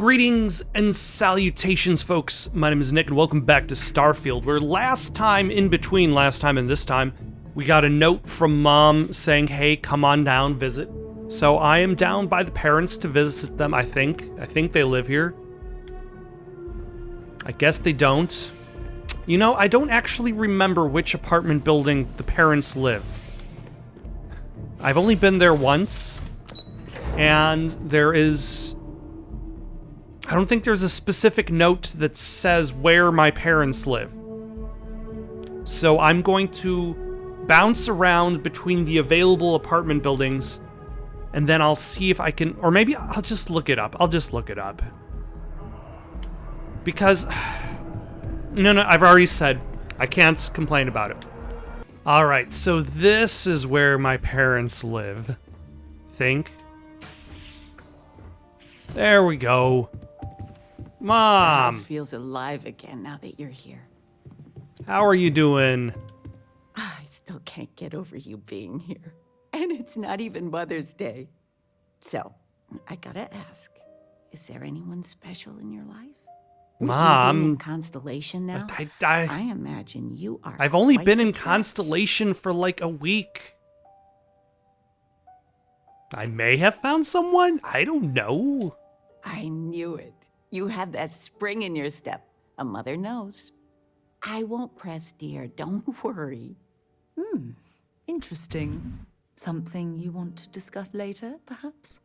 Greetings and salutations, folks. My name is Nick, and welcome back to Starfield, where last time and this time, we got a note from Mom saying, hey, come on down, visit. So I am down by the parents to visit them, I think. I think they live here. I guess they don't. You know, I don't actually remember which apartment building the parents live. I've only been there once, and there is... I don't think there's a specific note that says where my parents live. So I'm going to bounce around between the available apartment buildings, and then I'll see if I can, or maybe I'll just look it up. Because, no, I've already said I can't complain about it. All right, so this is where my parents live. Think. There we go. Mom! The house feels alive again now that you're here. How are you doing? I still can't get over you being here. And it's not even Mother's Day. So, I gotta ask, is there anyone special in your life? Mom! With you being in Constellation now? I imagine you are. I've only been in catch. Constellation for like a week. I may have found someone? I don't know. I knew it. You have that spring in your step. A mother knows. I won't press, dear. Don't worry. Interesting. Something you want to discuss later, perhaps?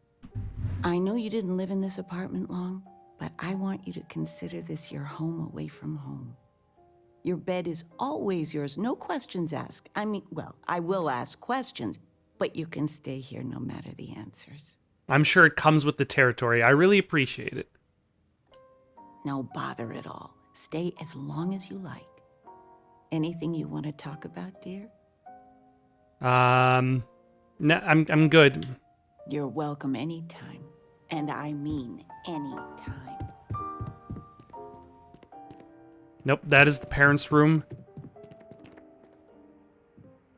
I know you didn't live in this apartment long, but I want you to consider this your home away from home. Your bed is always yours, no questions asked. I mean, well, I will ask questions, but you can stay here no matter the answers. I'm sure it comes with the territory. I really appreciate it. No bother at all. Stay as long as you like. Anything you want to talk about, dear? No, I'm good. You're welcome anytime. And I mean anytime. Nope, that is the parents' room.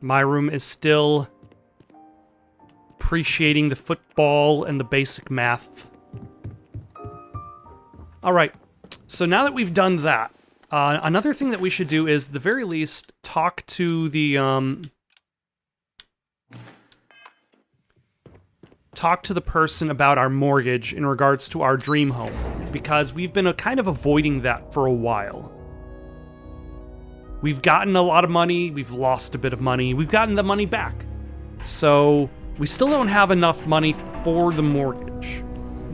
My room is still appreciating the football and the basic math. All right, so now that we've done that, another thing that we should do is, at the very least, talk to the person about our mortgage in regards to our dream home, because we've been kind of avoiding that for a while. We've gotten a lot of money, we've lost a bit of money, we've gotten the money back. So we still don't have enough money for the mortgage.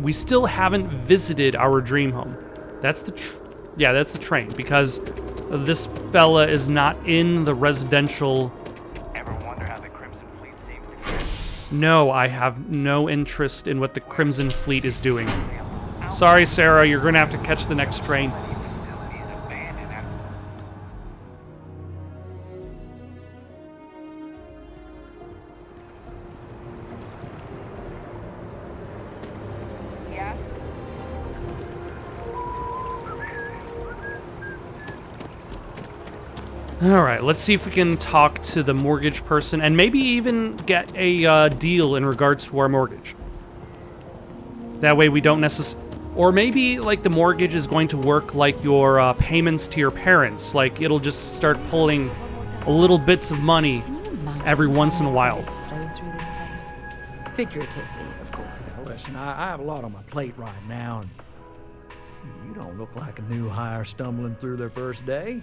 We still haven't visited our dream home. That's the train, because this fella is not in the residential. Ever wonder how the Crimson Fleet seems to be? No, I have no interest in what the Crimson Fleet is doing. Sorry, Sarah, you're gonna have to catch the next train. Facilities abandoned after... Yeah? All right, let's see if we can talk to the mortgage person and maybe even get a deal in regards to our mortgage. That way we don't necessarily... Or maybe, like, the mortgage is going to work like your payments to your parents. Like, it'll just start pulling little bits of money Can you imagine every once in a while. It's flow through this place? Figuratively, of course. Now listen, I have a lot on my plate right now, and you don't look like a new hire stumbling through their first day.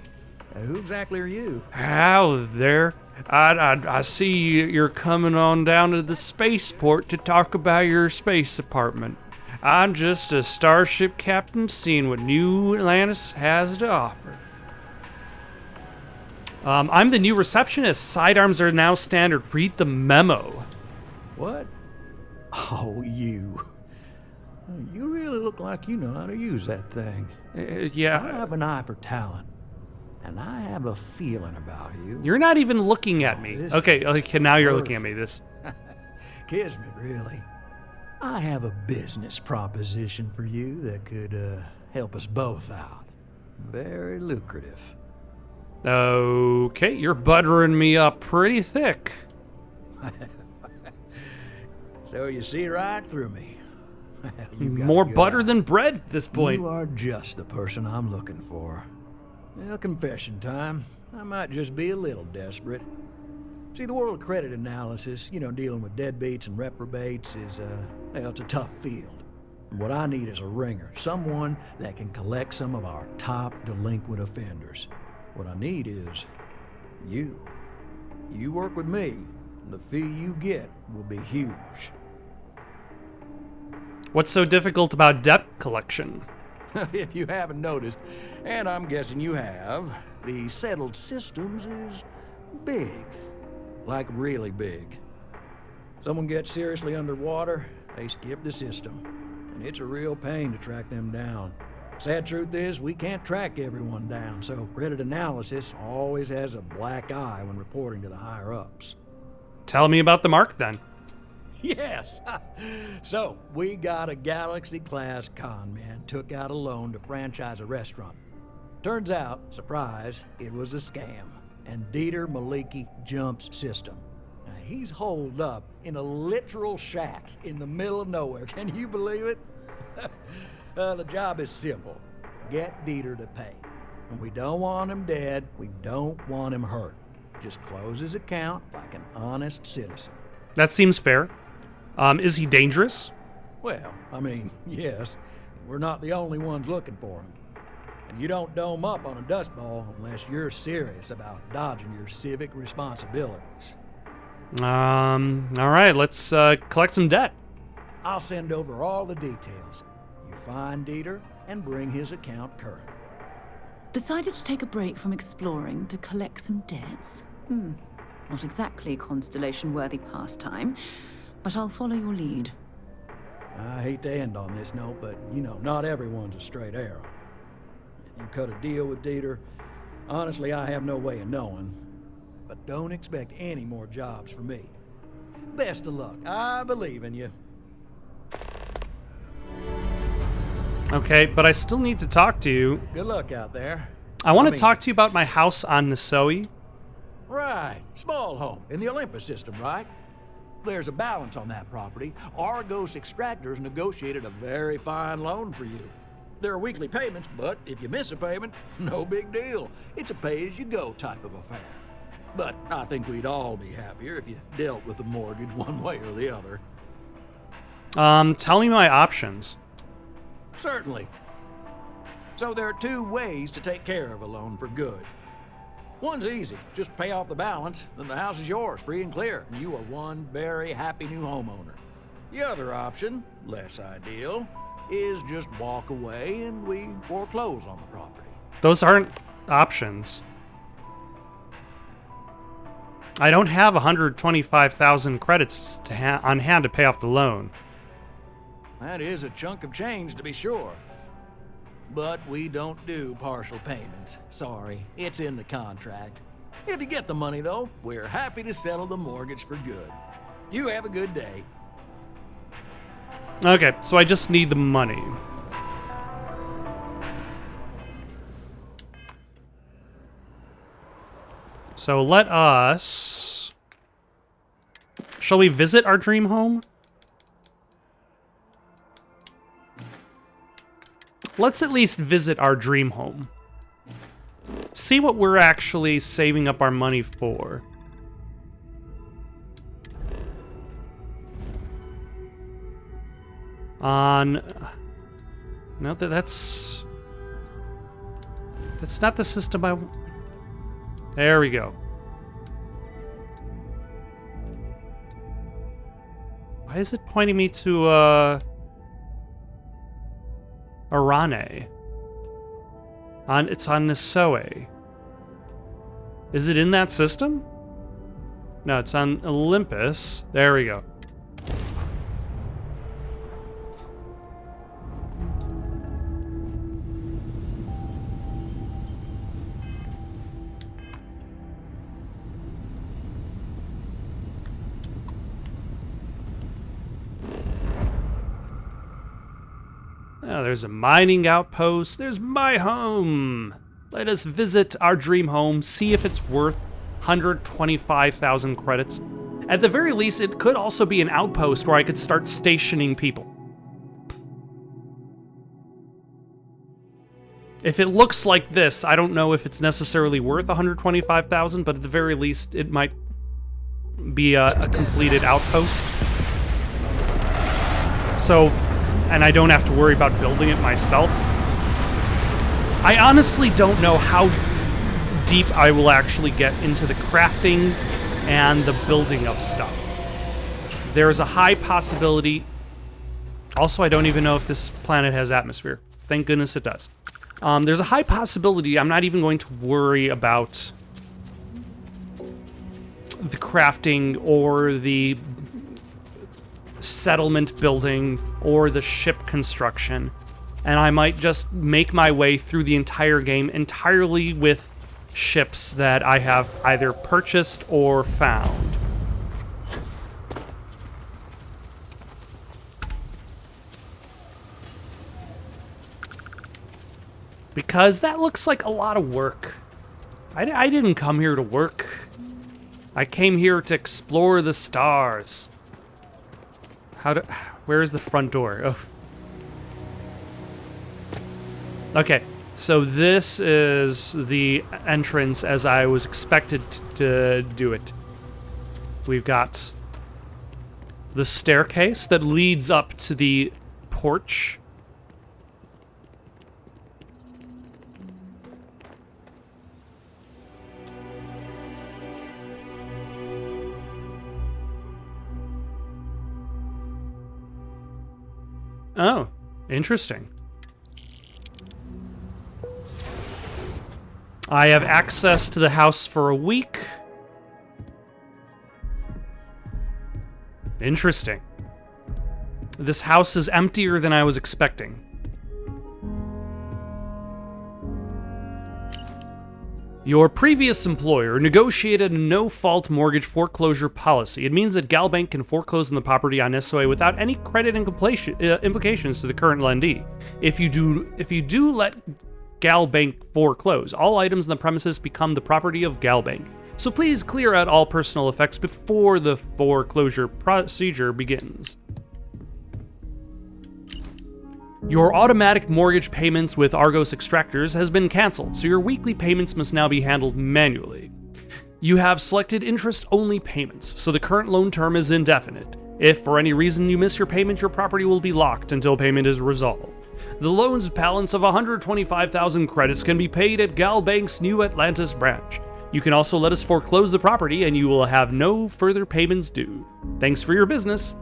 Now, who exactly are you? How there? I see you're coming on down to the spaceport to talk about your space apartment. I'm just a starship captain seeing what New Atlantis has to offer. I'm the new receptionist. Sidearms are now standard. Read the memo. What? Oh, you. You really look like you know how to use that thing. I Yeah. have an eye for talent, and I have a feeling about you. You're not even looking at me. This Okay, now you're perfect. looking at me. This. Kismet, really. I have a business proposition for you that could help us both out. Very lucrative. Okay, you're buttering me up pretty thick. So you see right through me. You got More a good butter eye. than bread at this point. You are just the person I'm looking for. Well, confession time. I might just be a little desperate. See, the world of credit analysis, dealing with deadbeats and reprobates is, well, it's a tough field. And what I need is a ringer, someone that can collect some of our top delinquent offenders. What I need is you. You work with me, and the fee you get will be huge. What's so difficult about debt collection? If you haven't noticed, and I'm guessing you have, the settled systems is big. Like really big. Someone gets seriously underwater, they skip the system. And it's a real pain to track them down. Sad truth is, we can't track everyone down, so credit analysis always has a black eye when reporting to the higher-ups. Tell me about the mark then. Yes! So, we got a Galaxy-class con man took out a loan to franchise a restaurant. Turns out, surprise, it was a scam. And Dieter Maliki jumps system. Now, he's holed up in a literal shack in the middle of nowhere. Can you believe it? The job is simple. Get Dieter to pay. And we don't want him dead. We don't want him hurt. Just close his account like an honest citizen. That seems fair. Is he dangerous? Well, I mean, yes. We're not the only ones looking for him. And you don't dome up on a dust ball unless you're serious about dodging your civic responsibilities. All right, let's collect some debt. I'll send over all the details. You find Dieter and bring his account current. Decided to take a break from exploring to collect some debts? Not exactly a constellation-worthy pastime, but I'll follow your lead. I hate to end on this note, but, not everyone's a straight arrow. You cut a deal with Dieter. Honestly, I have no way of knowing. But don't expect any more jobs from me. Best of luck. I believe in you. Okay, but I still need to talk to you. Good luck out there. I want to talk to you about my house on Nisoe. Right. Small home in the Olympus system, right? There's a balance on that property. Argos Extractors negotiated a very fine loan for you. There are weekly payments, but if you miss a payment, no big deal. It's a pay-as-you-go type of affair. But I think we'd all be happier if you dealt with the mortgage one way or the other. Tell me my options. Certainly. So there are two ways to take care of a loan for good. One's easy. Just pay off the balance, then the house is yours, free and clear, and you are one very happy new homeowner. The other option, less ideal, is just walk away and we foreclose on the property. Those aren't options. I don't have 125,000 credits on hand to pay off the loan. That is a chunk of change, to be sure. But we don't do partial payments. Sorry, it's in the contract. If you get the money, though, we're happy to settle the mortgage for good. You have a good day. Okay, so I just need the money. So let us... Shall we visit our dream home? Let's at least visit our dream home. See what we're actually saving up our money for. No, that's not the system I... There we go. Why is it pointing me to, Arane? It's on Nisoe. Is it in that system? No, it's on Olympus. There we go. Oh, there's a mining outpost. There's my home. Let us visit our dream home, see if it's worth 125,000 credits. At the very least, it could also be an outpost where I could start stationing people. If it looks like this, I don't know if it's necessarily worth 125,000, but at the very least, it might be a completed outpost. So, and I don't have to worry about building it myself. I honestly don't know how deep I will actually get into the crafting and the building of stuff. There's a high possibility. Also, I don't even know if this planet has atmosphere. Thank goodness it does. There's a high possibility I'm not even going to worry about the crafting or the settlement building or the ship construction. And I might just make my way through the entire game entirely with ships that I have either purchased or found. Because that looks like a lot of work. I didn't come here to work. I came here to explore the stars. Where is the front door? Oh. Okay, so this is the entrance as I was expected to do it. We've got the staircase that leads up to the porch. Oh, interesting. I have access to the house for a week. Interesting. This house is emptier than I was expecting. Your previous employer negotiated a no-fault mortgage foreclosure policy. It means that GalBank can foreclose on the property on SOA without any credit implications to the current lendee. If you do let GalBank foreclose, all items on the premises become the property of GalBank. So please clear out all personal effects before the foreclosure procedure begins. Your automatic mortgage payments with Argos Extractors has been canceled, so your weekly payments must now be handled manually. You have selected interest-only payments, so the current loan term is indefinite. If for any reason you miss your payment, your property will be locked until payment is resolved. The loan's balance of 125,000 credits can be paid at GalBank's New Atlantis branch. You can also let us foreclose the property and you will have no further payments due. Thanks for your business.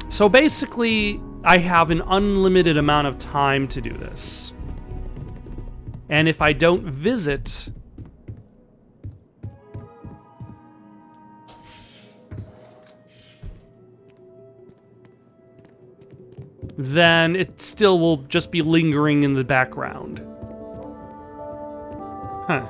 So basically, I have an unlimited amount of time to do this. And if I don't visit, then it still will just be lingering in the background. Huh.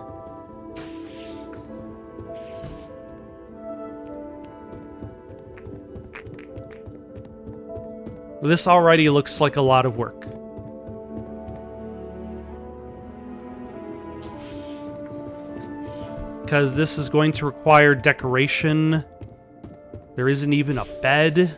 This already looks like a lot of work. Because this is going to require decoration. There isn't even a bed.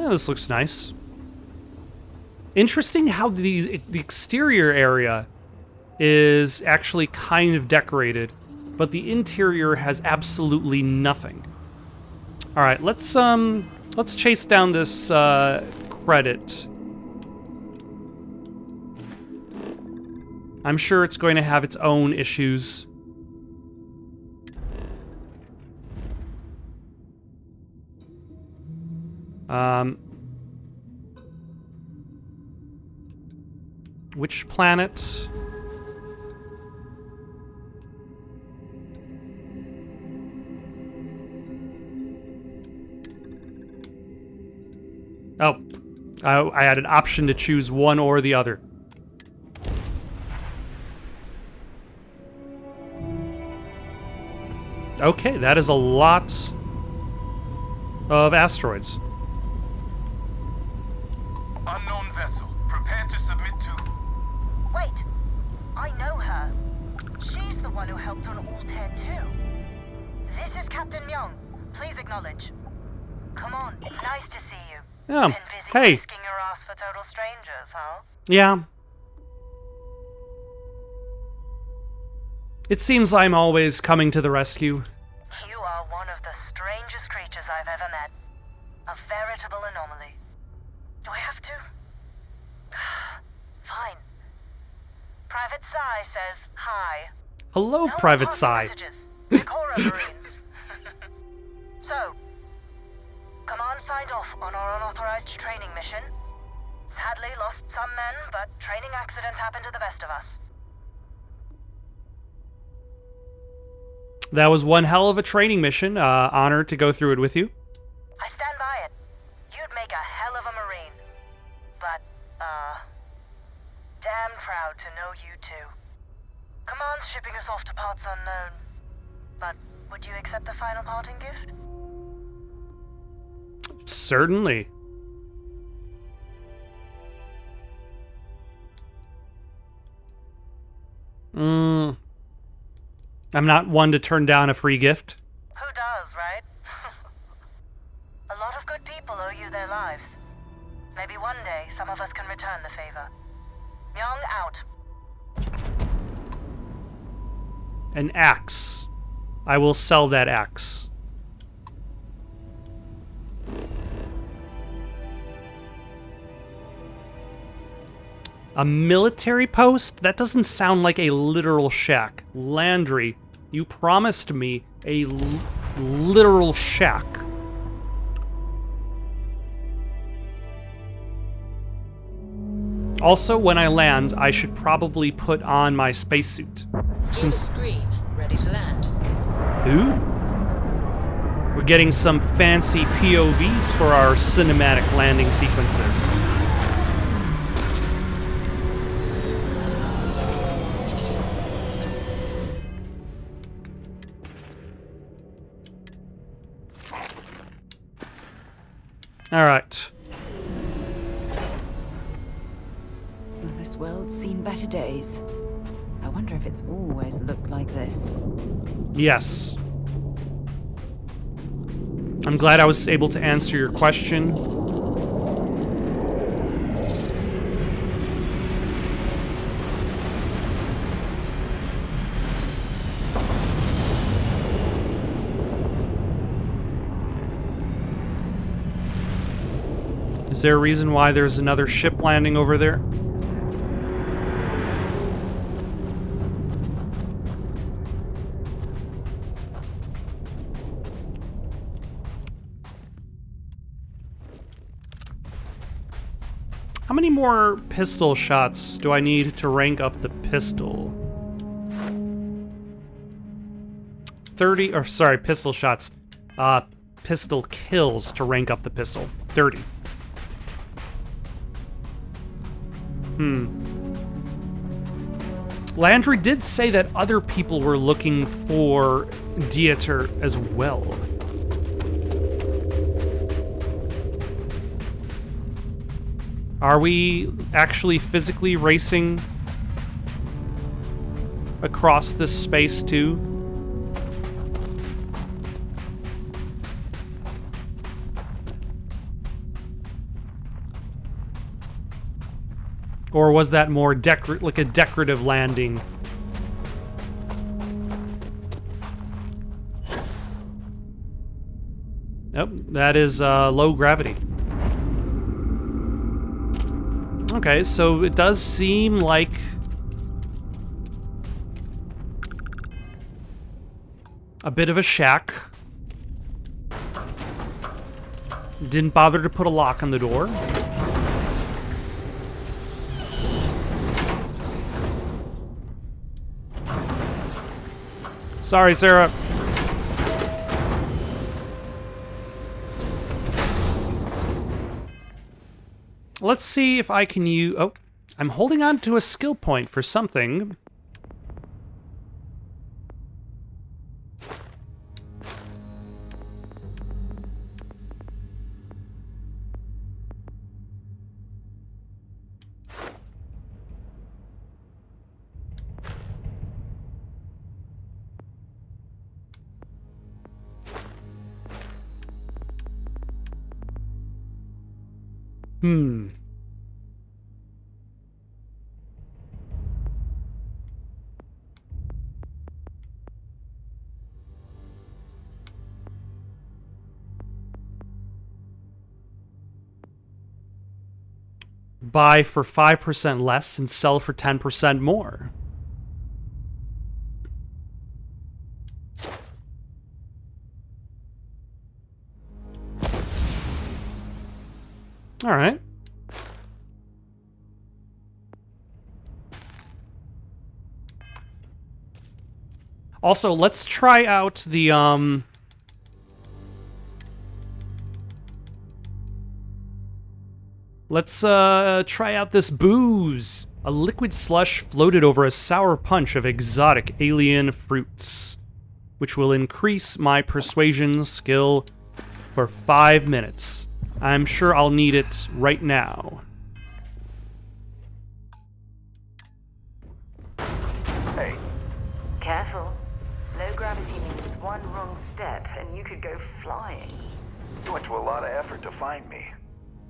This looks nice. Interesting how the exterior area is actually kind of decorated, but the interior has absolutely nothing. All right, let's chase down this credit. I'm sure it's going to have its own issues. Which planet? Oh, I had an option to choose one or the other. Okay, that is a lot of asteroids. Unknown vessel. prepared to submit to... Wait! I know her. She's the one who helped on Altair 2. This is Captain Myung. Please acknowledge. Come on, it's nice to see you. Oh, Been busy hey. risking your ass for total strangers, huh? Yeah. It seems I'm always coming to the rescue. You are one of the strangest creatures I've ever met. A veritable anomaly. Do I have to? Fine. Private Psy says hi. Hello, No Private party Psy. messages. Decora Marines. So, Command signed off on our unauthorized training mission. Sadly lost some men, but training accidents happen to the best of us. That was one hell of a training mission. Honored to go through it with you. I stand by it. You'd make a hell of a Marine. But, damn proud to know you too. Command's shipping us off to parts unknown. But would you accept a final parting gift? Certainly. I'm not one to turn down a free gift. Who does, right? A lot of good people owe you their lives. Maybe one day some of us can return the favor. Myung out. An axe. I will sell that axe. A military post? That doesn't sound like a literal shack. Landry, you promised me a literal shack. Also, when I land, I should probably put on my spacesuit. Since Green, ready to land. Ooh. We're getting some fancy POVs for our cinematic landing sequences. All right. Well, this world's seen better days. I wonder if it's always looked like this. Yes. I'm glad I was able to answer your question. Is there a reason why there's another ship landing over there? How many more pistol shots do I need to rank up the pistol? 30, or sorry, pistol shots. Pistol kills to rank up the pistol. 30. Landry did say that other people were looking for Dieter as well. Are we actually physically racing across this space too? Or was that more like a decorative landing? Nope, that is low gravity. Okay, so it does seem like a bit of a shack. Didn't bother to put a lock on the door. Sorry, Sarah. Let's see if I can use... Oh, I'm holding on to a skill point for something. Hmm. Buy for 5% less and sell for 10% more. All right. Also, let's try out the let's try out this booze. A liquid slush floated over a sour punch of exotic alien fruits, which will increase my persuasion skill for 5 minutes. I'm sure I'll need it right now. Hey, Careful. Low gravity means one wrong step and you could go flying. you went to a lot of effort to find me.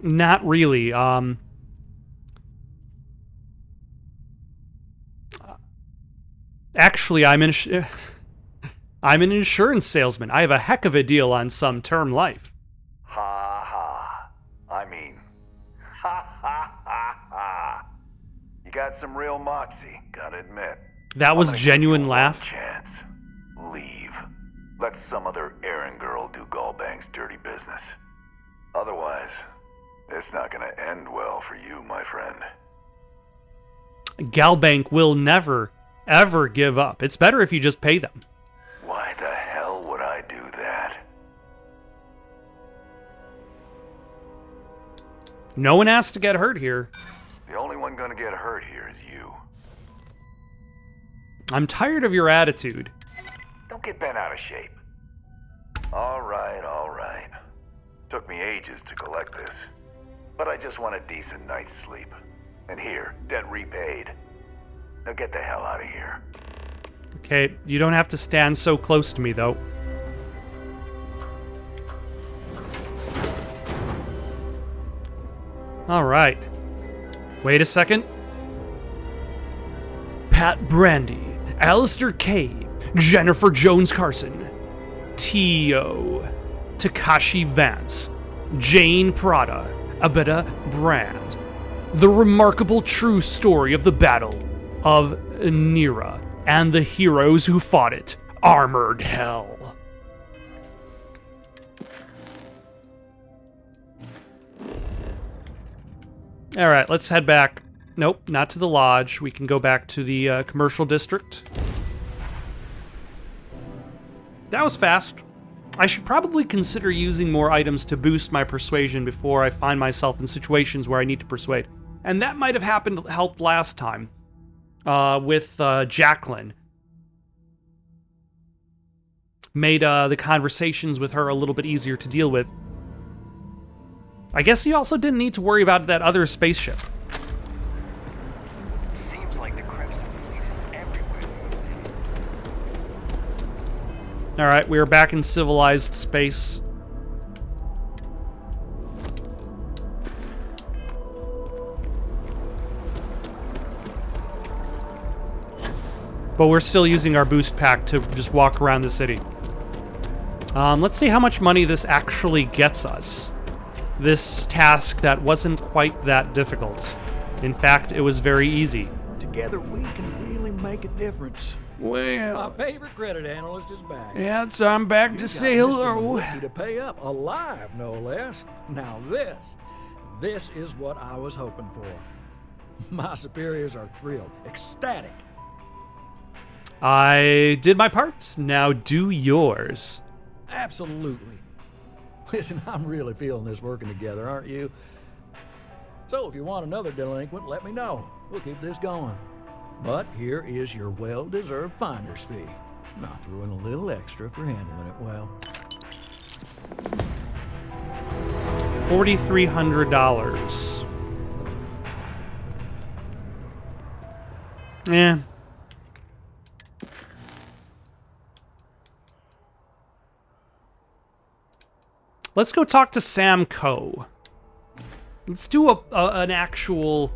Not really. Actually, I'm an insurance salesman. I have a heck of a deal on some term life. Ha ha. I mean, ha ha ha ha. You got some real moxie, gotta admit. That was I'm gonna genuine give you laugh. one chance. Leave. Let some other errand girl do Gallbank's dirty business. Otherwise, it's not gonna end well for you, my friend. Galbank will never, ever give up. It's better if you just pay them. Why the hell would I do that? No one has to get hurt here. The only one gonna get hurt here is you. I'm tired of your attitude. Don't get bent out of shape. All right, all right. Took me ages to collect this. But I just want a decent night's sleep. And here, debt repaid. Now get the hell out of here. Okay, you don't have to stand so close to me, though. All right. Wait a second. Pat Brandy, Alistair Cave, Jennifer Jones Carson, T.O., Takashi Vance, Jane Prada, Abeda Brand. The remarkable true story of the Battle of Nira and the heroes who fought it. Armored Hell. All right, let's head back. Nope, not to the lodge. We can go back to the commercial district. That was fast. I should probably consider using more items to boost my persuasion before I find myself in situations where I need to persuade. And that might have helped last time with Jacqueline. Made the conversations with her a little bit easier to deal with. I guess you also didn't need to worry about that other spaceship. Seems like the Crimson Fleet is everywhere. All right, we are back in civilized space. But we're still using our boost pack to just walk around the city. Let's see how much money this actually gets us. This task that wasn't quite that difficult. In fact, it was very easy. Together we can really make a difference. My Well, favorite credit analyst is back. yeah, so I'm back You to got say Mr. hello. Milwaukee to pay up, alive no less. Now this is what I was hoping for. My superiors are thrilled, ecstatic. I did my part. Now do yours. Absolutely. Listen, I'm really feeling this working together, aren't you? So if you want another delinquent, let me know. We'll keep this going. But here is your well-deserved finder's fee. I threw in a little extra for handling it well. $4,300. Yeah. Let's go talk to Sam Coe. Let's do an actual...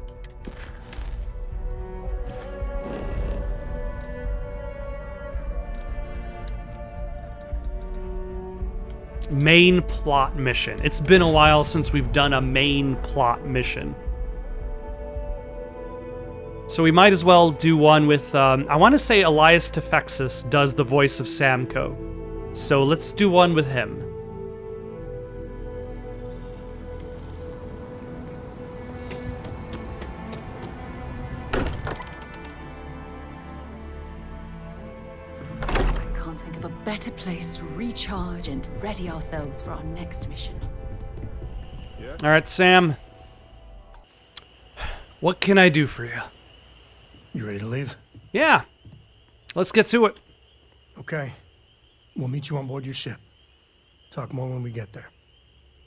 main plot mission. It's been a while since we've done a main plot mission. So we might as well do one with, I want to say Elias Tefexis does the voice of Samco. So let's do one with him. I can't think of a better place to recharge and ready ourselves for our next mission. All right, Sam. What can I do for you? You ready to leave? Yeah. Let's get to it. Okay. We'll meet you on board your ship. Talk more when we get there.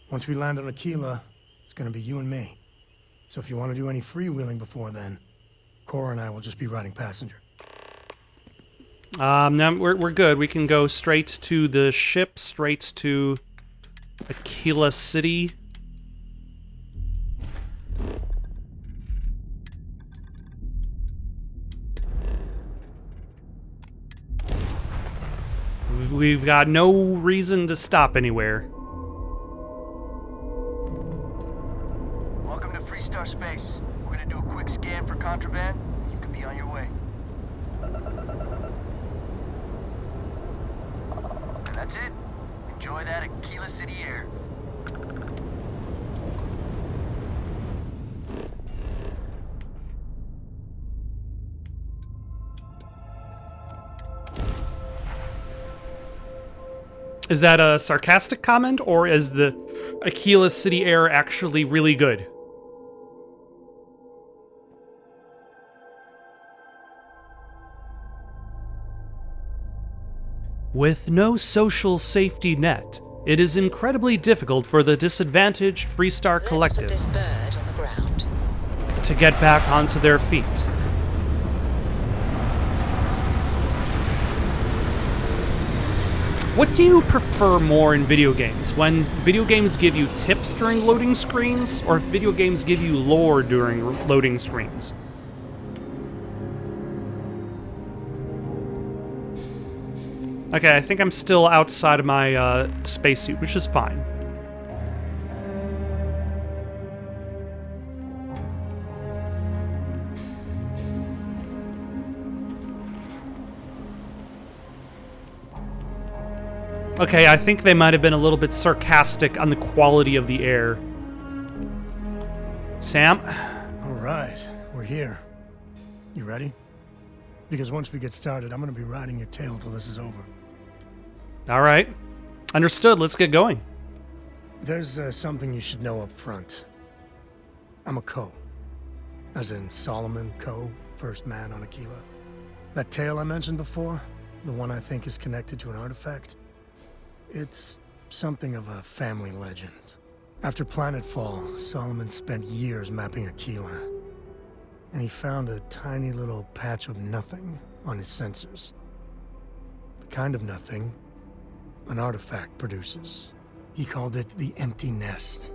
Once we land on Aquila, it's gonna be you and me. So if you want to do any freewheeling before then, Cora and I will just be riding passenger. No, we're good. We can go straight to the ship, straight to Aquila City. We've got no reason to stop anywhere. Welcome to Freestar Space. We're gonna do a quick scan for contraband. You can be on your way. And that's it. Enjoy that Aquila City air. Is that a sarcastic comment, or is the Aquila City air actually really good? With no social safety net, it is incredibly difficult for the disadvantaged Freestar Collective Let's put this bird on the ground. to get back onto their feet. What do you prefer more in video games? When video games give you tips during loading screens, or if video games give you lore during loading screens? Okay, I think I'm still outside of my spacesuit, which is fine. Okay, I think they might have been a little bit sarcastic on the quality of the air. Sam? All right, we're here. You ready? Because once we get started, I'm gonna be riding your tail till this is over. All right. Understood, let's get going. There's something you should know up front. I'm a Co. As in Solomon Co., first man on Aquila. That tale I mentioned before, the one I think is connected to an artifact, it's something of a family legend. After planetfall, Solomon spent years mapping Aquila, and he found a tiny little patch of nothing on his sensors. The kind of nothing an artifact produces. He called it the Empty Nest.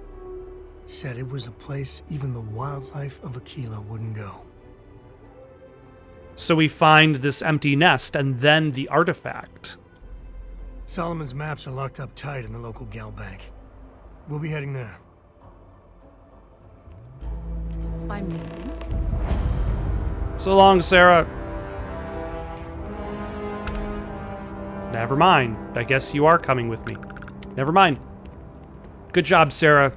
Said it was a place even the wildlife of Aquila wouldn't go. So we find this empty nest and then the artifact. Solomon's maps are locked up tight in the local gal bank. We'll be heading there. I'm listening. So long, Sarah. Never mind. I guess you are coming with me. Never mind. Good job, Sarah.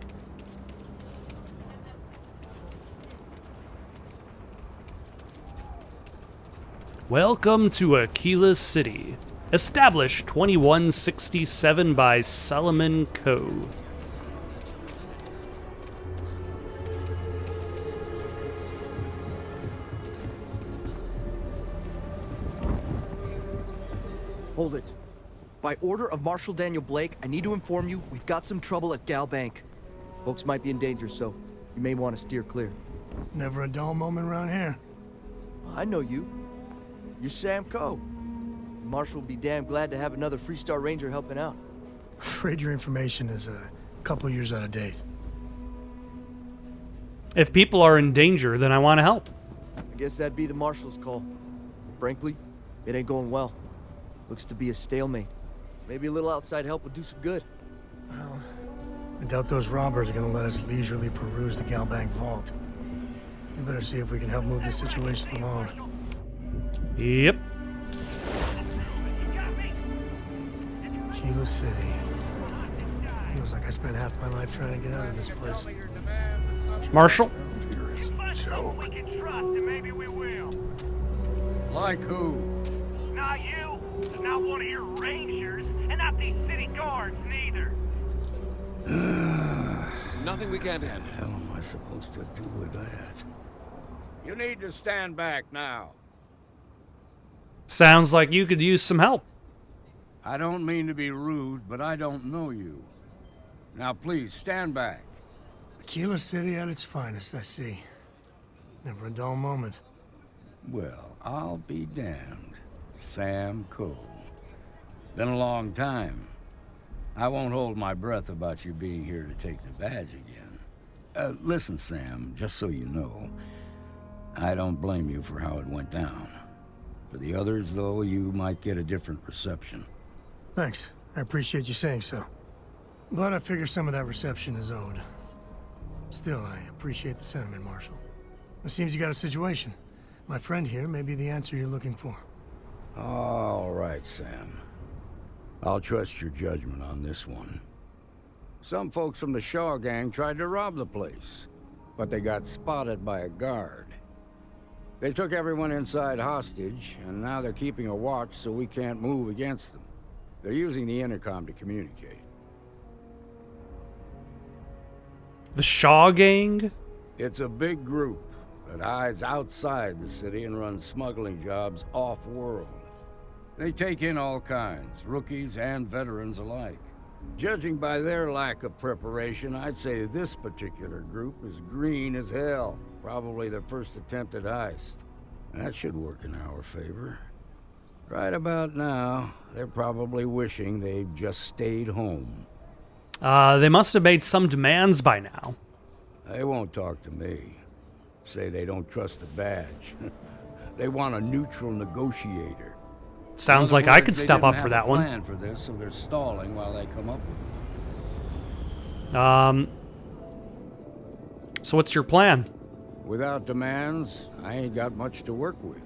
Welcome to Aquila City. Established 2167 by Solomon Co. Hold it. By order of Marshal Daniel Blake, I need to inform you we've got some trouble at Gal Bank. Folks might be in danger, so you may want to steer clear. Never a dull moment around here. I know you. You're Sam Coe. Marshal will be damn glad to have another Freestar Ranger helping out. Afraid your information is a couple years out of date. If people are in danger, then I want to help. I guess that'd be the marshal's call. Frankly, it ain't going well. Looks to be a stalemate. Maybe a little outside help would do some good. Well, I doubt those robbers are gonna let us leisurely peruse the Galbank vault. We better see if we can help move this situation along. Yep. Kilo City. Feels like I spent half my life trying to get out of this place. Marshal? We can trust, and maybe we will. Like who? Not you, not one of your rangers, and not these city guards neither. There's nothing we can't handle. What the hell am I supposed to do with that? You need to stand back now. Sounds like you could use some help. I don't mean to be rude, but I don't know you. Now please, stand back. Kilo City at its finest, I see. Never a dull moment. Well, I'll be damned. Sam Cole. Been a long time. I won't hold my breath about you being here to take the badge again. Listen, Sam, just so you know, I don't blame you for how it went down. For the others, though, you might get a different reception. Thanks. I appreciate you saying so. But I figure some of that reception is owed. Still, I appreciate the sentiment, Marshal. It seems you got a situation. My friend here may be the answer you're looking for. All right, Sam. I'll trust your judgment on this one. Some folks from the Shaw gang tried to rob the place, but they got spotted by a guard. They took everyone inside hostage, and now they're keeping a watch so we can't move against them. They're using the intercom to communicate. The Shaw gang? It's a big group that hides outside the city and runs smuggling jobs off-world. They take in all kinds, rookies and veterans alike. Judging by their lack of preparation, I'd say this particular group is green as hell. Probably their first attempt at heist. That should work in our favor. Right about now, they're probably wishing they'd just stayed home. They must have made some demands by now. They won't talk to me. Say they don't trust the badge. They want a neutral negotiator. Sounds like I could step up for that one. Plan for this, so they're stalling while they come up with one. So what's your plan? Without demands, I ain't got much to work with.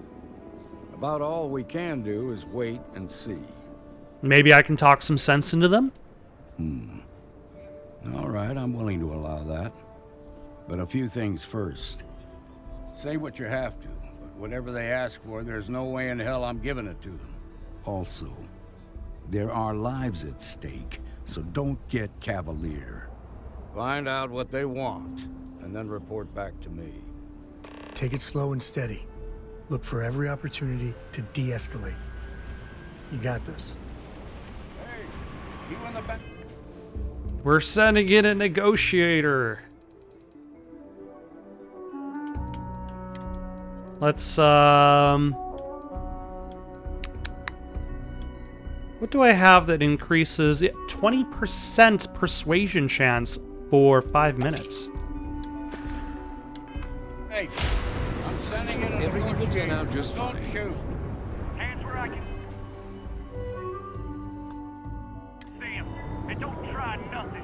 About all we can do is wait and see. Maybe I can talk some sense into them? All right, I'm willing to allow that. But a few things first. Say what you have to, but whatever they ask for, there's no way in hell I'm giving it to them. Also, there are lives at stake, so don't get cavalier. Find out what they want, and then report back to me. Take it slow and steady. Look for every opportunity to de-escalate. You got this. Hey, you in the back? We're sending in a negotiator. Let's, what do I have that increases 20% persuasion chance for 5 minutes? Hey, I'm sending in Everything will turn out just Don't fine. shoot. Hands where I can see him, and don't try nothing.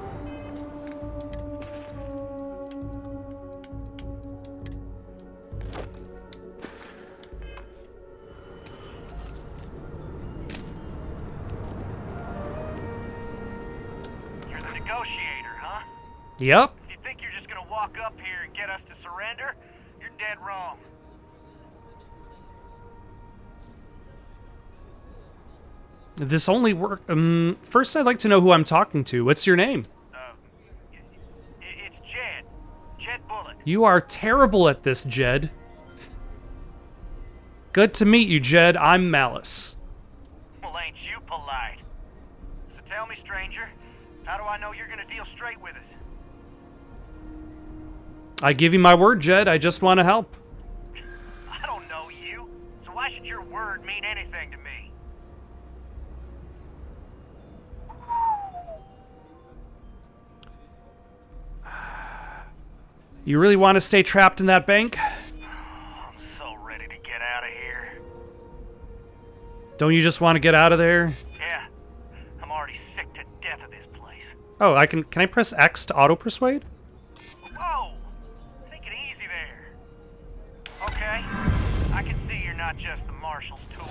You're the negotiator, huh? Yep. If you think you're just gonna walk up here and get us to surrender, you're dead wrong. This only work. First, I'd like to know who I'm talking to. What's your name? It's Jed. Jed Bullet. You are terrible at this, Jed. Good to meet you, Jed. I'm Malice. Well, ain't you polite? So tell me, stranger, how do I know you're gonna deal straight with us? I give you my word, Jed. I just want to help. I don't know you, so why should your word mean anything to me? You really want to stay trapped in that bank? I'm so ready to get out of here. Don't you just want to get out of there? Yeah, I'm already sick to death of this place. Oh, can I press X to auto-persuade? Whoa! Take it easy there. Okay, I can see you're not just the Marshal's tool.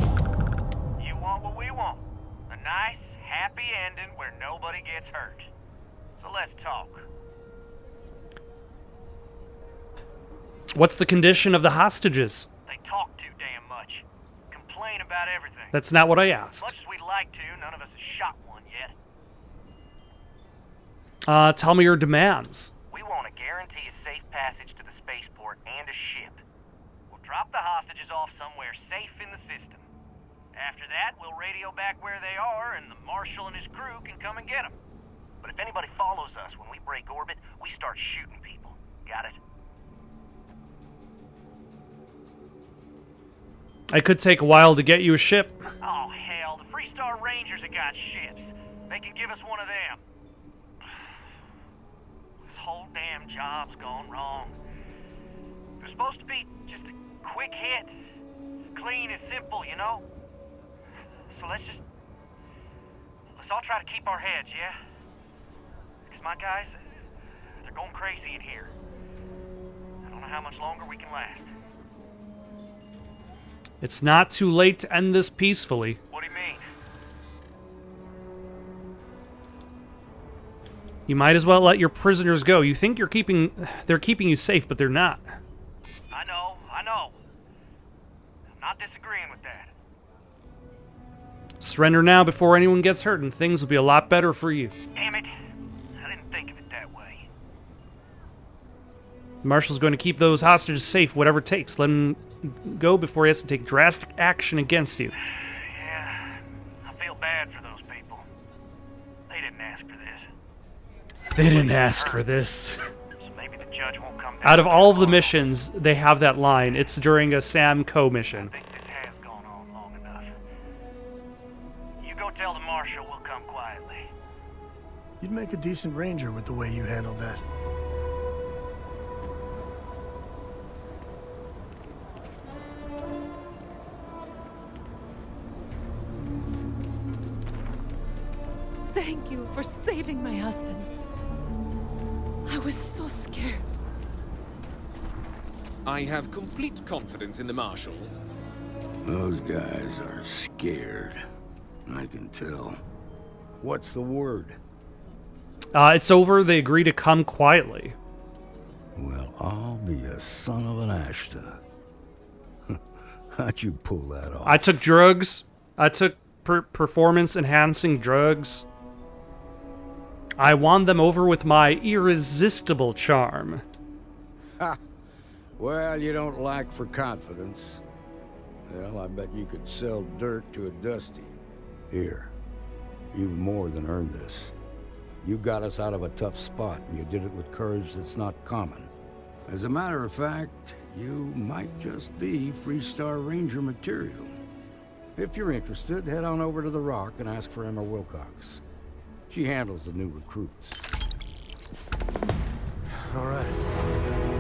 You want what we want. A nice, happy ending where nobody gets hurt. So let's talk. What's the condition of the hostages? They talk too damn much. Complain about everything. That's not what I As asked. much as we'd like to, none of us has shot one yet. Tell me your demands. We want to guarantee a safe passage to the spaceport and a ship. We'll drop the hostages off somewhere safe in the system. After that, we'll radio back where they are, and the Marshal and his crew can come and get them. But if anybody follows us when we break orbit, we start shooting people. Got it? It could take a while to get you a ship. Oh, hell, the Freestar Rangers have got ships. They can give us one of them. This whole damn job's gone wrong. It was supposed to be just a quick hit. Clean and simple, you know? So let's all try to keep our heads, yeah? Because my guys, they're going crazy in here. I don't know how much longer we can last. It's not too late to end this peacefully. What do you mean? You might as well let your prisoners go. You think they're keeping you safe, but they're not. I know. I'm not disagreeing with that. Surrender now before anyone gets hurt, and things will be a lot better for you. Damn it. I didn't think of it that way. The Marshal's going to keep those hostages safe, whatever it takes. Let him go before he has to take drastic action against you. Yeah, I feel bad for those people. They didn't ask for this. They didn't ask for this. So maybe the judge won't come down. Out of all of the missions, they have that line. It's during a Sam Co mission. I think this has gone on long enough. You go tell the Marshal we'll come quietly. You'd make a decent ranger with the way you handled that. Thank you for saving my husband. I was so scared. I have complete confidence in the Marshal. Those guys are scared. I can tell. What's the word? It's over. They agree to come quietly. Well, I'll be a son of an Ashta. How'd you pull that off? I took drugs. I took performance-enhancing drugs. I won them over with my irresistible charm. Ha! Well, you don't lack for confidence. Well, I bet you could sell dirt to a Dusty. Here, you've more than earned this. You got us out of a tough spot, and you did it with courage that's not common. As a matter of fact, you might just be Freestar Ranger material. If you're interested, head on over to the Rock and ask for Emma Wilcox. She handles the new recruits. All right.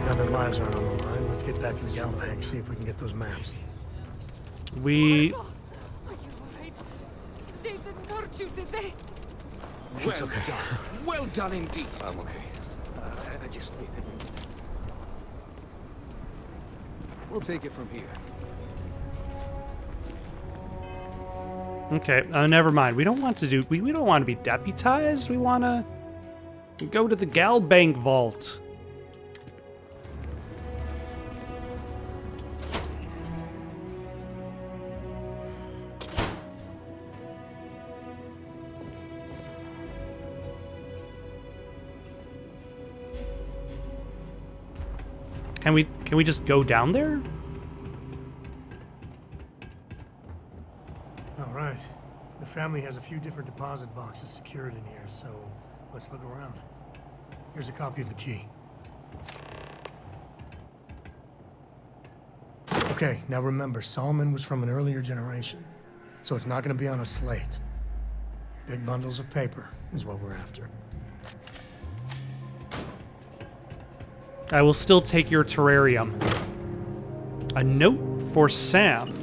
Now that lives aren't on the line, let's get back to the gal bank, see if we can get those maps. We... Are you all right? They didn't hurt you, did they? Well done. Well done indeed. I'm okay. I just need a minute. We'll take it from here. Okay, never mind. We don't want to do... We don't want to be deputized. We want to go to the gal bank vault. Can we just go down there? All right. The family has a few different deposit boxes secured in here, so let's look around. Here's a copy of the key. Okay, now remember, Solomon was from an earlier generation, so it's not going to be on a slate. Big bundles of paper is what we're after. I will still take your terrarium. A note for Sam.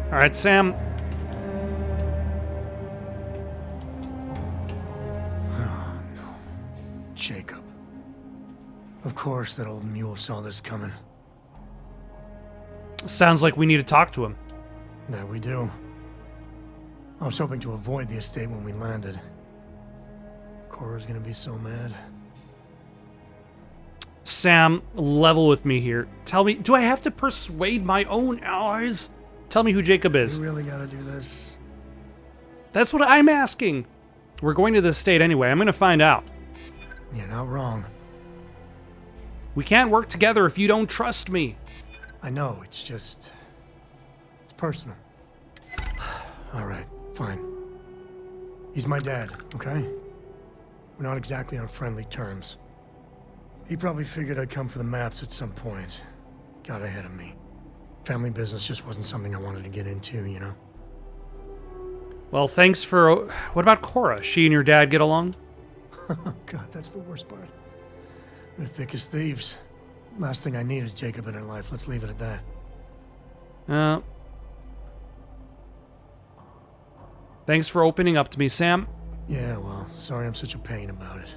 All right, Sam. Oh, no. Jacob. Of course that old mule saw this coming. Sounds like we need to talk to him. That we do. I was hoping to avoid the estate when we landed. Cora's gonna be so mad. Sam, level with me here. Tell me, do I have to persuade my own allies? Tell me who Jacob is. You really gotta do this? That's what I'm asking. We're going to the estate anyway. I'm gonna find out. You're not wrong. We can't work together if you don't trust me. I know, it's just... it's personal. Alright, fine. He's my dad, okay? We're not exactly on friendly terms. He probably figured I'd come for the maps at some point. Got ahead of me. Family business just wasn't something I wanted to get into, you know? Well, thanks for... What about Cora? She and your dad get along? Oh god, that's the worst part. They're thick as thieves. Last thing I need is Jacob in her life. Let's leave it at that. Thanks for opening up to me, Sam. Yeah, well, sorry I'm such a pain about it.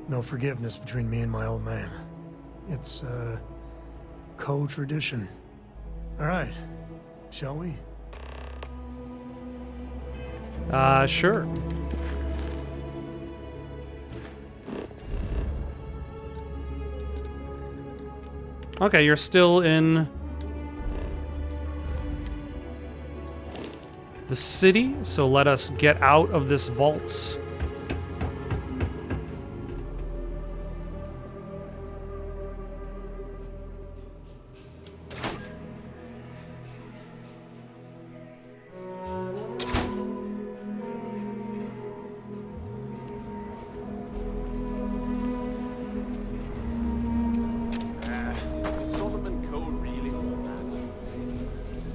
No forgiveness between me and my old man. It's, co-tradition. Alright, shall we? Sure. Okay, you're still in the city, so let us get out of this vault.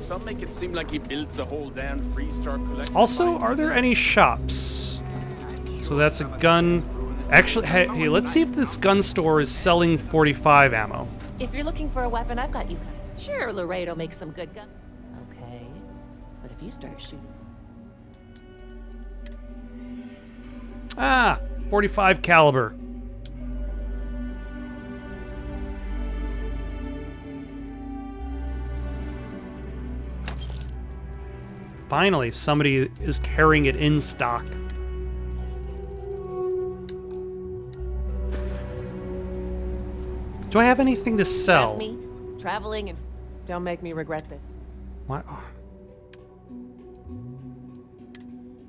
Some make it seem like he built the whole damn Freestar collection. Also, are there any shops? So that's a gun. Actually, hey, let's see if this gun store is selling 45 ammo. If you're looking for a weapon, I've got you covered. Sure, Laredo makes some good guns. Okay, but if you start shooting... Ah, 45 caliber. Finally, somebody is carrying it in stock. Do I have anything to sell? That's me, traveling and... Don't make me regret this. Why?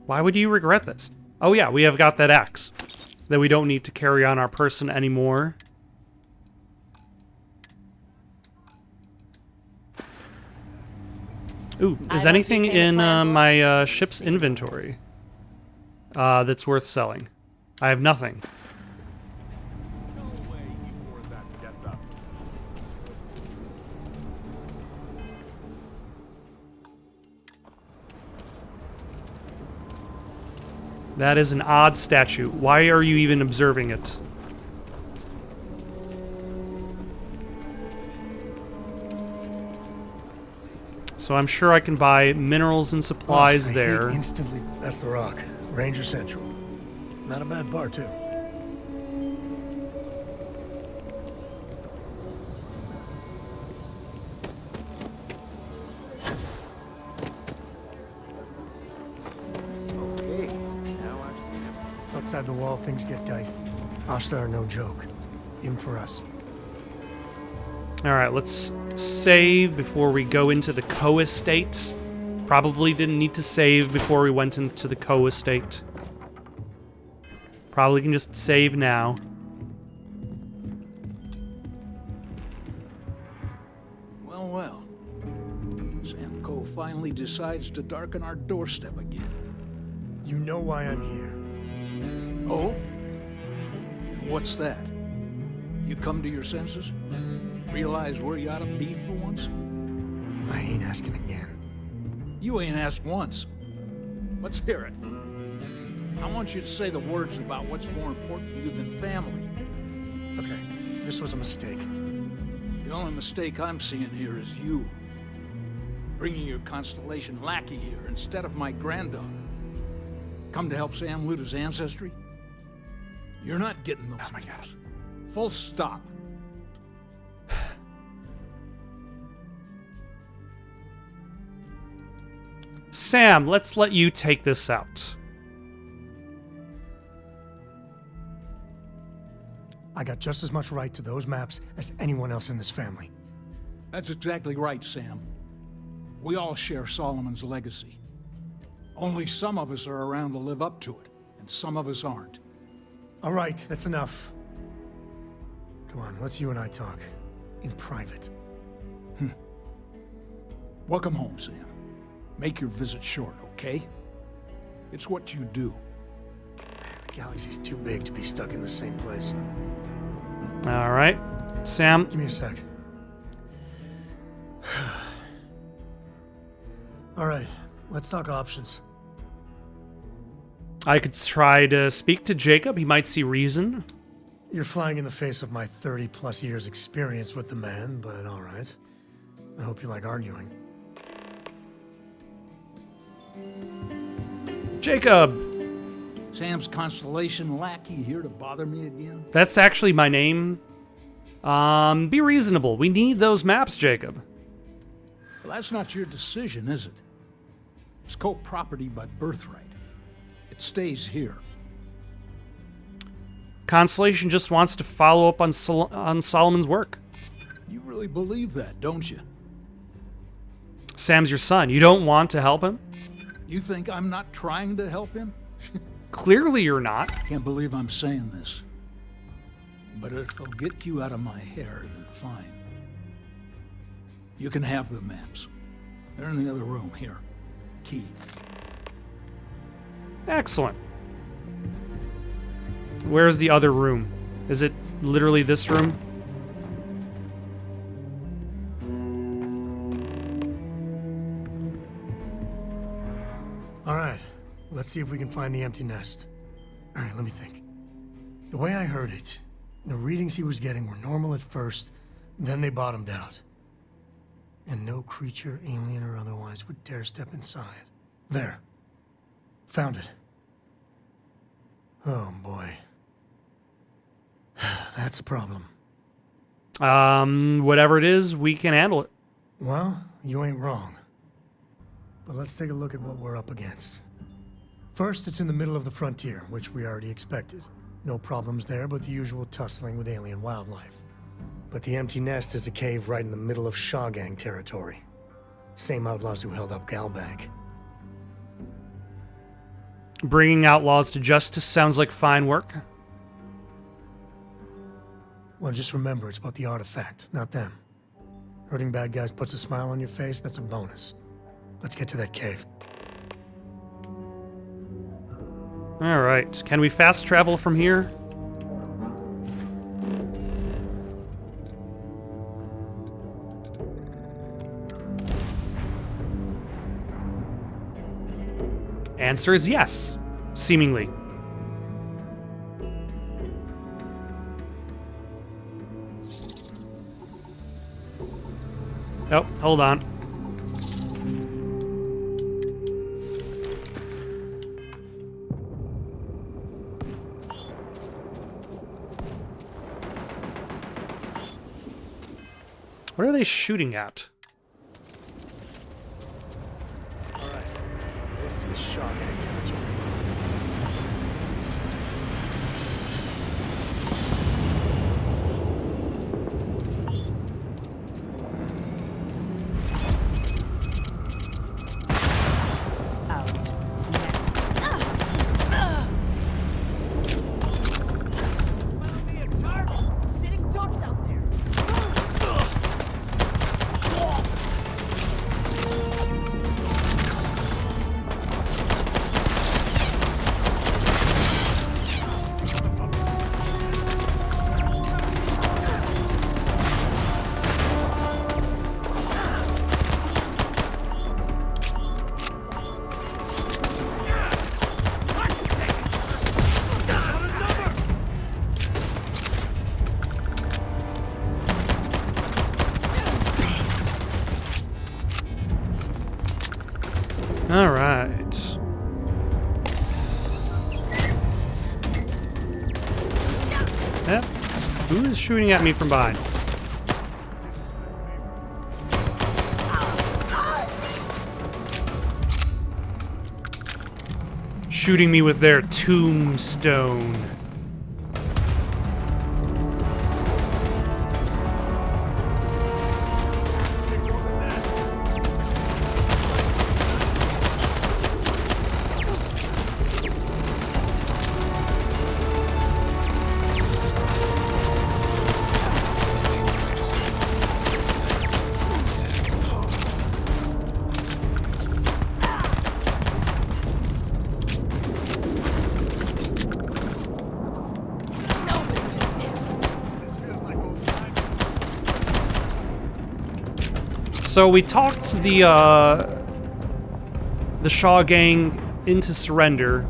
Why would you regret this? Oh yeah, we have got that axe that we don't need to carry on our person anymore. Ooh, is anything in my ship's inventory that's worth selling? I have nothing. That is an odd statue. Why are you even observing it? So I'm sure I can buy minerals and supplies there. Instantly, that's the rock. Ranger Central. Not a bad bar, too. Okay, now I've seen it. Outside the wall, things get dicey. Hostile are no joke. Even for us. Alright, let's save before we go into the Co estate. Probably didn't need to save before we went into the Co estate. Probably can just save now. Well, well. Sam Coe finally decides to darken our doorstep again. You know why I'm here. Oh? And what's that? You come to your senses? Realize where you ought to be for once? I ain't asking again. You ain't asked once. Let's hear it. I want you to say the words about what's more important to you than family. Okay, this was a mistake. The only mistake I'm seeing here is you. Bringing your Constellation lackey here instead of my granddaughter. Come to help Sam loot his ancestry? You're not getting those years. Full stop. Sam, let's let you take this out. I got just as much right to those maps as anyone else in this family. That's exactly right, Sam. We all share Solomon's legacy. Only some of us are around to live up to it, and some of us aren't. All right, that's enough. Come on, let's you and I talk. In private. Welcome home, Sam. Make your visit short, okay? It's what you do. The galaxy's too big to be stuck in the same place. All right, Sam. Give me a sec. All right, let's talk options. I could try to speak to Jacob. He might see reason. You're flying in the face of my 30-plus years experience with the man, but all right. I hope you like arguing. Jacob! Sam's Constellation lackey here to bother me again? That's actually my name. Be reasonable. We need those maps, Jacob. Well, that's not your decision, is it? It's co-property by birthright. It stays here. Constellation just wants to follow up on Solomon's work. You really believe that, don't you? Sam's your son. You don't want to help him? You think I'm not trying to help him? Clearly you're not. Can't believe I'm saying this. But if it'll get you out of my hair, then fine. You can have the maps. They're in the other room. Here. Key. Excellent. Where's the other room? Is it literally this room? All right, let's see if we can find the empty nest. All right, let me think. The way I heard it, the readings he was getting were normal at first, then they bottomed out. And no creature, alien or otherwise, would dare step inside. There. Found it. Oh, boy. That's a problem. Whatever it is, we can handle it. Well, you ain't wrong. But let's take a look at what we're up against. First, it's in the middle of the frontier, which we already expected. No problems there, but the usual tussling with alien wildlife. But the empty nest is a cave right in the middle of Shawgang territory. Same outlaws who held up Galbank. Bringing outlaws to justice sounds like fine work. Well, just remember, it's about the artifact, not them. Hurting bad guys puts a smile on your face, that's a bonus. Let's get to that cave. All right. Can we fast travel from here? Answer is yes, seemingly. Oh, hold on. What are they shooting at? All right, this is Shawgang territory. All right. Yep. Who is shooting at me from behind? Shooting me with their tombstone. So we talked the Shaw gang into surrender,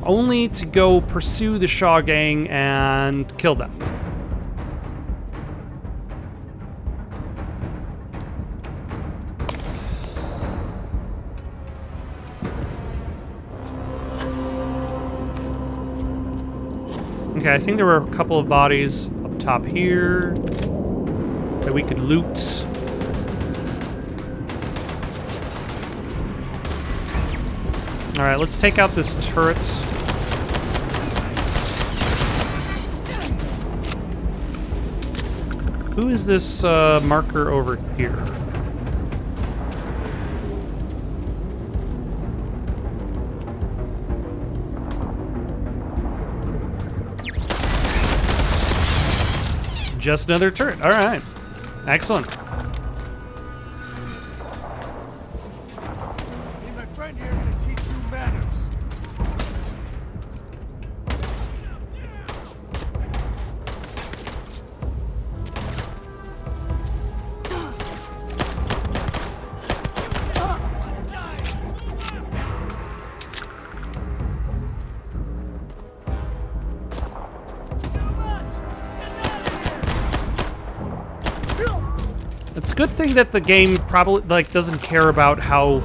only to go pursue the Shaw gang and kill them. Okay, I think there were a couple of bodies up top here that we could loot. Alright, let's take out this turret. Who is this marker over here? Just another turret. Alright. Excellent. It's a good thing that the game probably doesn't care about how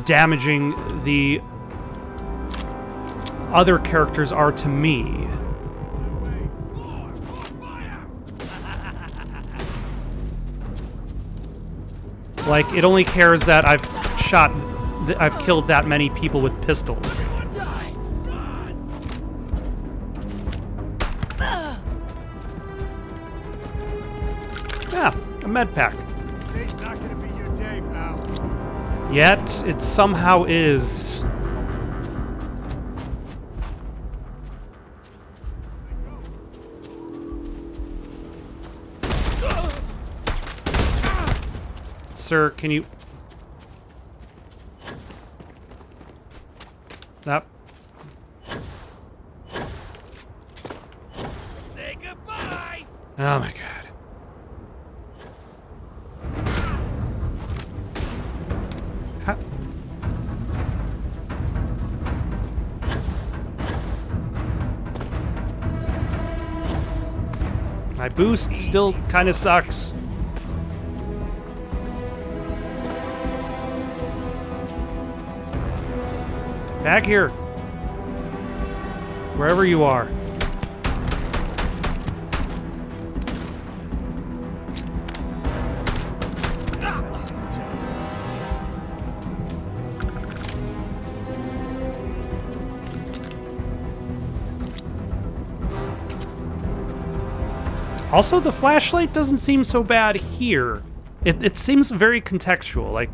damaging the other characters are to me. Like, it only cares that I've killed that many people with pistols. Yeah, a med pack. Today's not gonna be your day, pal. Yet, it somehow is. Sir, can you... Nope. Say goodbye. Oh my god. My boost still kind of sucks. Back here. Wherever you are. Also, the flashlight doesn't seem so bad here. It seems very contextual. Like,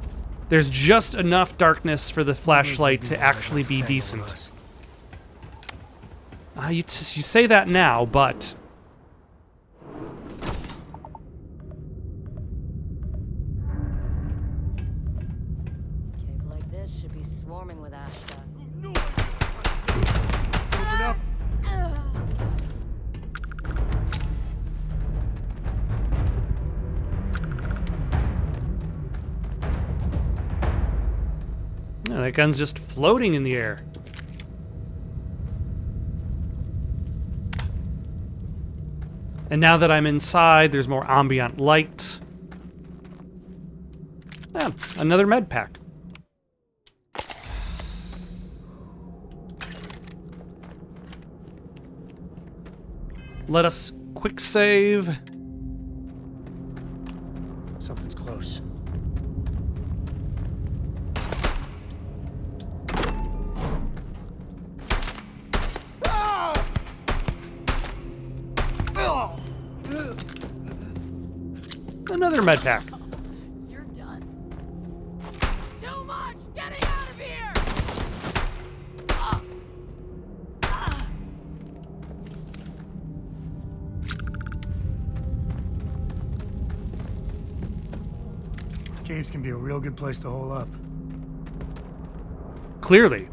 there's just enough darkness for the flashlight to actually be decent. You say that now, but... Cave like this should be swarming with Ashta. Open up. No, that gun's just floating in the air. And now that I'm inside, there's more ambient light. Yeah, another med pack. Let us quick save. Something's close. Another med pack. You're done. Too much! Getting out of here! Caves can be a real good place to hole up. Clearly.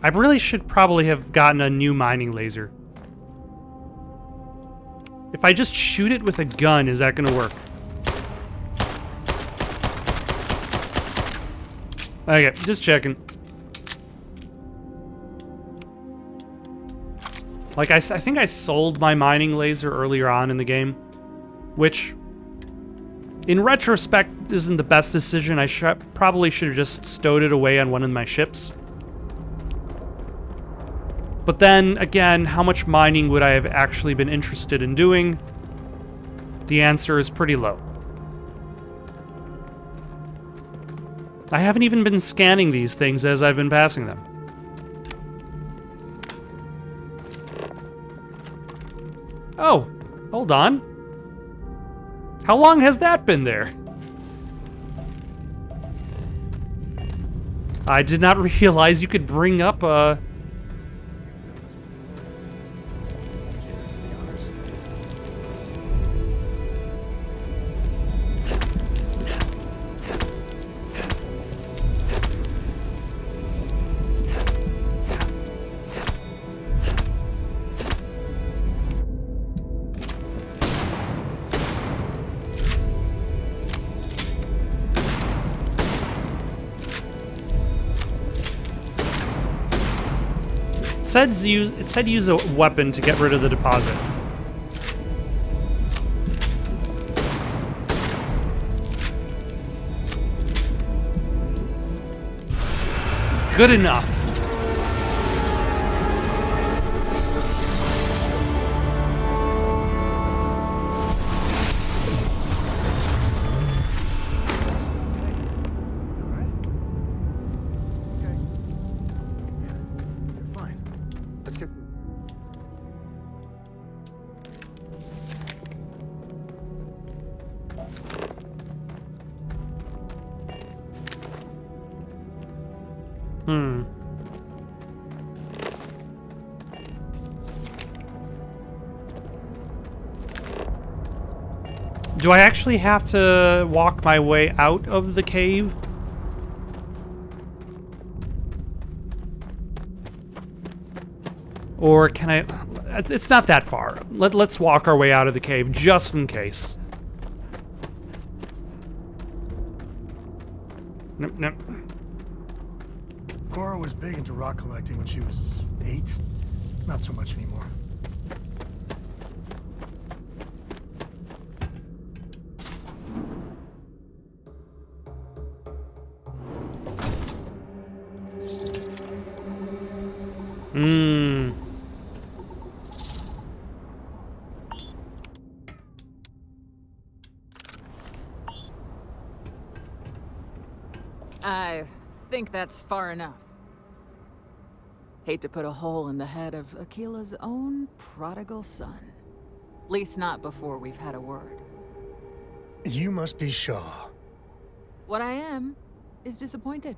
I really should probably have gotten a new mining laser. If I just shoot it with a gun, is that gonna work? Okay, just checking. Like, I think I sold my mining laser earlier on in the game, which, in retrospect, isn't the best decision. I probably should have just stowed it away on one of my ships. But then, again, how much mining would I have actually been interested in doing? The answer is pretty low. I haven't even been scanning these things as I've been passing them. Oh, hold on. How long has that been there? I did not realize you could bring up a... It said use a weapon to get rid of the deposit. Good enough. Do I actually have to walk my way out of the cave? Or can I... It's not that far. Let's walk our way out of the cave, just in case. Nope, nope. Cora was big into rock collecting when she was 8. Not so much anymore. I think that's far enough. Hate to put a hole in the head of Akila's own prodigal son. At least not before we've had a word. You must be Shaw. What I am is disappointed.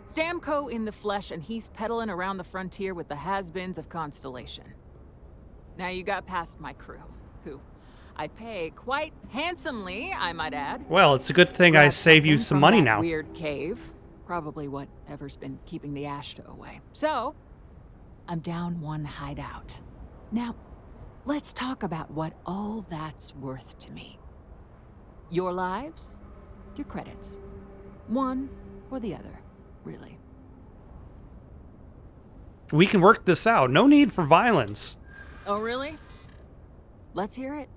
Samco in the flesh, and he's peddling around the frontier with the has-beens of Constellation. Now you got past my crew, who I pay quite handsomely, I might add. Well, it's a good thing I save you some money now. Weird cave. Probably whatever's been keeping the Ashta away. So, I'm down one hideout. Now, let's talk about what all that's worth to me. Your lives, your credits. One or the other, really. We can work this out. No need for violence. Oh, really? Let's hear it.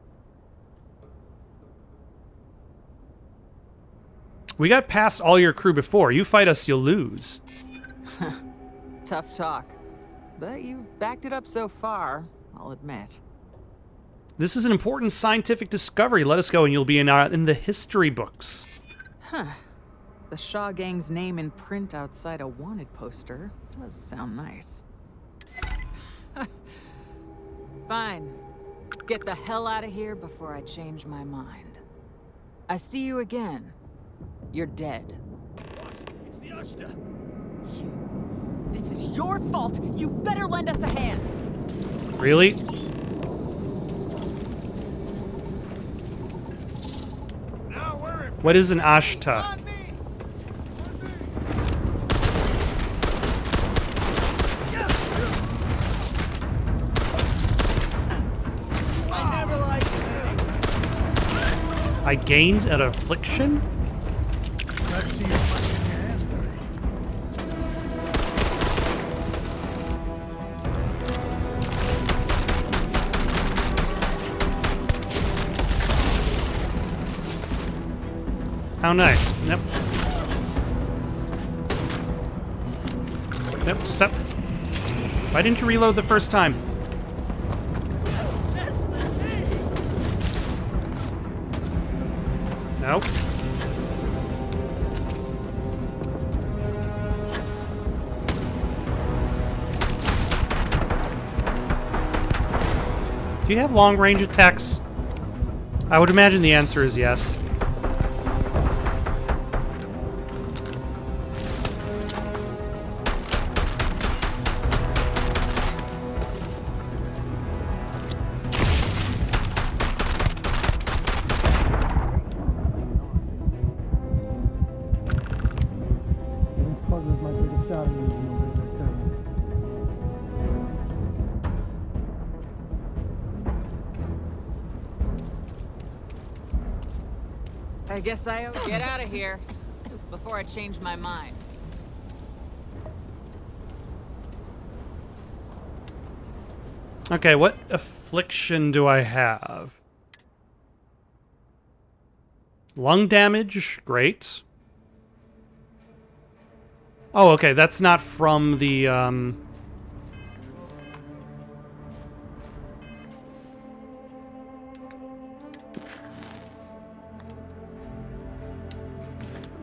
We got past all your crew before. You fight us, you'll lose. Tough talk. But you've backed it up so far, I'll admit. This is an important scientific discovery. Let us go and you'll be in the history books. Huh. The Shaw Gang's name in print outside a wanted poster does sound nice. Fine. Get the hell out of here before I change my mind. I see you again. You're dead. Boss, it's the Ashta. This is your fault. You better lend us a hand. Really? What is an Ashta? I gained an affliction? Let's see how much in your hands today. How nice. Yep. Yep, step. Why didn't you reload the first time? Nope. Do you have long-range attacks? I would imagine the answer is yes. I guess I owe get out of here before I change my mind. Okay, what affliction do I have? Lung damage, great. Oh, okay, that's not from the,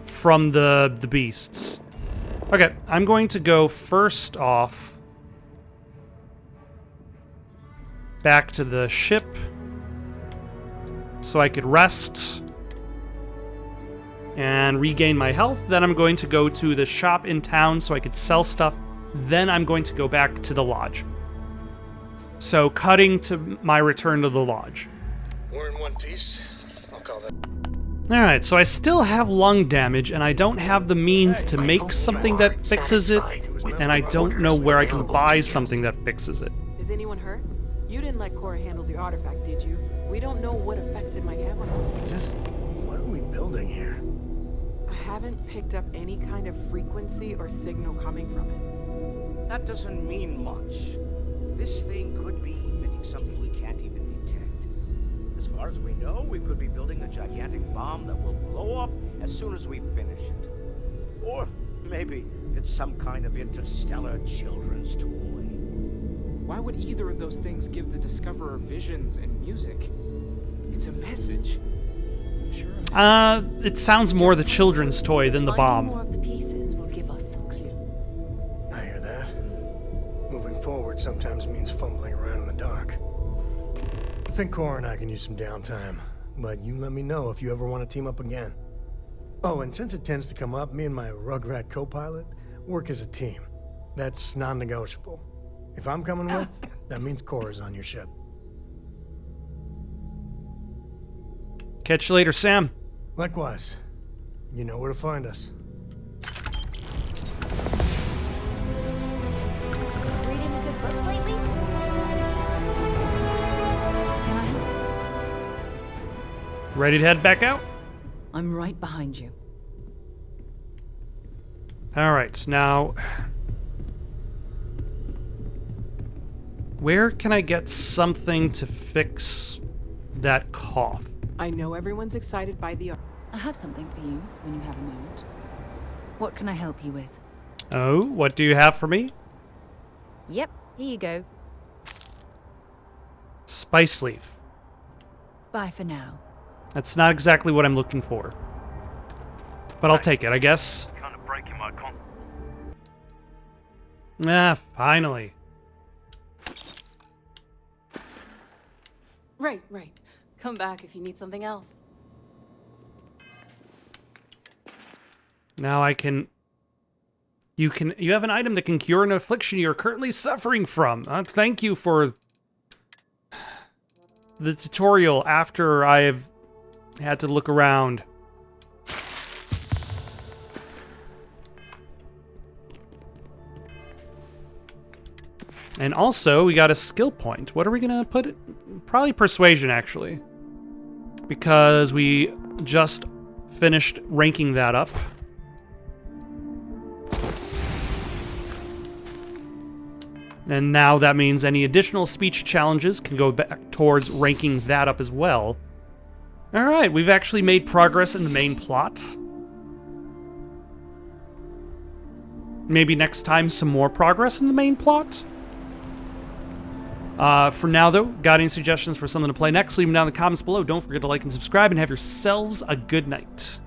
from the beasts. Okay, I'm going to go first off back to the ship so I could rest and regain my health. Then I'm going to go to the shop in town so I could sell stuff. Then I'm going to go back to the lodge. So cutting to my return to the lodge. We're in one piece. I'll call that. Alright, so I still have lung damage, and I don't have the means to make something that fixes it, and I don't know where I can buy something that fixes it. Is anyone hurt? You didn't let Cora handle the artifact, did you? We don't know what effects it might have on someone. Just, what are we building here? I haven't picked up any kind of frequency or signal coming from it. That doesn't mean much. This thing could be emitting something we can't even detect. As far as we know, we could be building a gigantic bomb that will blow up as soon as we finish it. Or maybe it's some kind of interstellar children's toy. Why would either of those things give the Discoverer visions and music? It's a message. Sure. It sounds more the children's toy than the bomb. More of the pieces will give us some clue. I hear that. Moving forward sometimes means fumbling around in the dark. I think Cora and I can use some downtime, but you let me know if you ever want to team up again. Oh, and since it tends to come up, me and my Rugrat co-pilot work as a team. That's non-negotiable. If I'm coming with, that means Cora's on your ship. Catch you later, Sam. Likewise. You know where to find us. Reading the good books lately? Can I help? Ready to head back out? I'm right behind you. Alright, now... Where can I get something to fix that cough? I know everyone's excited by the... I have something for you when you have a moment. What can I help you with? Oh, what do you have for me? Yep, here you go. Spice leaf. Bye for now. That's not exactly what I'm looking for. But I'll take it, I guess. Kind of breaking my con. Ah, finally. Right. Come back if you need something else. Now I can... You have an item that can cure an affliction you're currently suffering from. Thank you for the tutorial after I've had to look around. And also, we got a skill point. What are we gonna put it? Probably persuasion, actually. Because we just finished ranking that up. And now that means any additional speech challenges can go back towards ranking that up as well. Alright, we've actually made progress in the main plot. Maybe next time some more progress in the main plot? For now, though, got any suggestions for something to play next? Leave them down in the comments below. Don't forget to like and subscribe, and have yourselves a good night.